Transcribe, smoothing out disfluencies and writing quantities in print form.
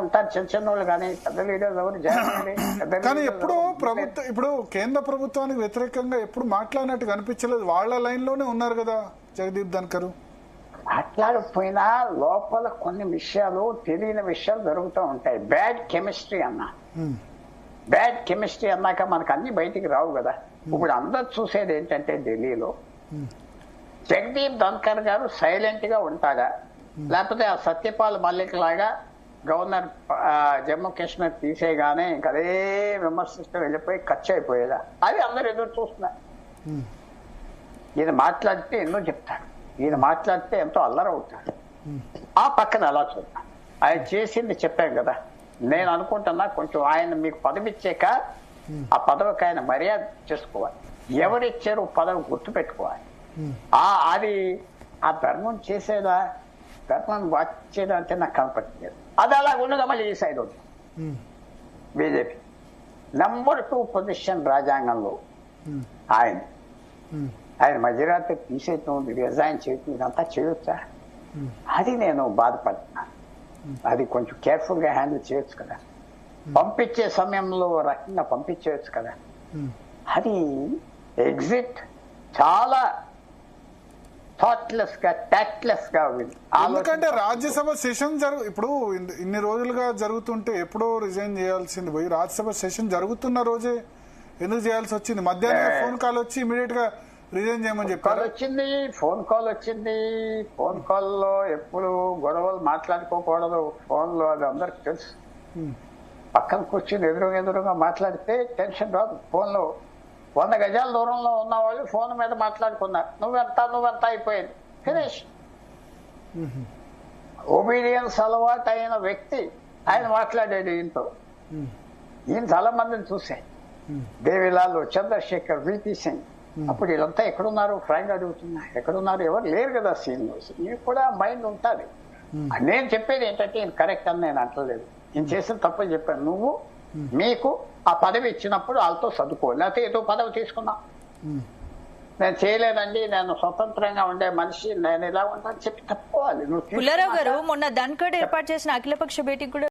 ఉంటారు చిన్న చిన్న వాళ్ళు, కానీ పెద్ద లీడర్స్ ఎవరు కానీ ఎప్పుడు ప్రభుత్వం ఇప్పుడు కేంద్ర ప్రభుత్వానికి వ్యతిరేకంగా ఎప్పుడు మాట్లాడినట్టు కనిపించలేదు. వాళ్ళ లైన్ లోనే ఉన్నారు కదా జగదీప్ ధన్కర్. మాట్లాడకపోయినా లోపల కొన్ని విషయాలు, తెలియని విషయాలు జరుగుతూ ఉంటాయి. బ్యాడ్ కెమిస్ట్రీ అన్నాక మనకు అన్ని బయటికి రావు కదా. ఇప్పుడు అందరు చూసేది ఏంటంటే ఢిల్లీలో జగదీప్ ధన్కర్ గారు సైలెంట్ గా ఉంటాడా, లేకపోతే ఆ సత్యపాల్ మల్లిక్ లాగా గవర్నర్ జమ్మూ కాశ్మీర్ తీసేయగానే ఇంక అదే విమర్శిస్తూ వెళ్ళిపోయి ఖర్చు అయిపోయేదా, అది అందరు ఎదురు చూస్తున్నారు. ఈయన మాట్లాడితే ఎన్నో చెప్తాడు, ఈయన మాట్లాడితే ఎంతో అల్లరవుతాడు. ఆ పక్కన అలా చూద్దాం. ఆయన చేసింది చెప్పాం కదా. నేను అనుకుంటున్నా కొంచెం ఆయన మీకు పదవి ఇచ్చాక ఆ పదవికి ఆయన మర్యాద చేసుకోవాలి. ఎవరిచ్చారు పదవి గుర్తు పెట్టుకోవాలి. అది ఆ ధర్మం చేసేదా, ధర్మం వచ్చేదా అంటే నాకు కనపడలేదు. అది అలా ఉండగా మళ్ళీ ఈ సైడ్ ఉంది బీజేపీ. నంబర్ 2 పొజిషన్ రాజ్యాంగంలో ఆయన మధ్యరాత్రి తీసేయటం, రిజైన్ చేయటం, ఇదంతా చేయొచ్చా? అది నేను బాధపడుతున్నాను. అది కొంచెం కేర్ఫుల్ గా హ్యాండిల్ చేయొచ్చు కదా. పంపించే సమయంలో రకంగా పంపించేయచ్చు కదా. అది ఎగ్జిట్ చాలా థాట్లెస్ గా, టాక్ట్లెస్ గా ఉంది. ఎందుకంటే రాజ్యసభ సెషన్ ఇప్పుడు ఇన్ని రోజులుగా జరుగుతుంటే ఎప్పుడో రిజైన్ చేయాల్సింది పోయి రాజ్యసభ సెషన్ జరుగుతున్న రోజే ఎందుకు చేయాల్సి వచ్చింది? మధ్యాహ్నం ఫోన్ కాల్ వచ్చి ఇమీడియట్ గా రిజైన్ చేయమని చెప్పారు. ఫోన్ కాల్ వచ్చింది. ఫోన్ కాల్లో ఎప్పుడు గొడవలు మాట్లాడుకోకూడదు. ఫోన్ లో అది అందరికి తెలుసు. పక్కన కూర్చుని ఎదురుగా మాట్లాడితే టెన్షన్ రాదు. ఫోన్ లో 100 గజాల దూరంలో ఉన్న వాళ్ళు ఫోన్ మీద మాట్లాడుకున్నారు. నువ్వెంత అయిపోయింది, ఫినిష్. ఒబీడియన్స్ అలవాటు అయిన వ్యక్తి ఆయన మాట్లాడేది ఈయనతో. ఈయన చాలా మందిని చూశాయి. దేవిలాల్, చంద్రశేఖర్, విపి సింగ్. అప్పుడు వీళ్ళంతా ఎక్కడున్నారు ఫ్రాంక్ అడుగుతున్నా, ఎక్కడున్నారు? ఎవరు లేరు కదా సీన్లో. నీకు కూడా మైండ్ ఉంటుంది. నేను చెప్పేది ఏంటంటే ఈయన కరెక్ట్ అని నేను అంటలేదు. నేను చేసిన తప్పు చెప్పాను. నువ్వు మీకు ఆ పదవి ఇచ్చినప్పుడు వాళ్ళతో చదువుకో, లేకపోతే ఏదో పదవి తీసుకున్నా. నేను చేయలేదండి, నేను స్వతంత్రంగా ఉండే మనిషి, నేను ఇలా ఉంటాను చెప్పి తప్పుకోవాలి. పుల్లారావు గారు మొన్న ధన్కర్ ఏర్పాటు చేసిన అఖిలపక్ష భేటీకి కూడా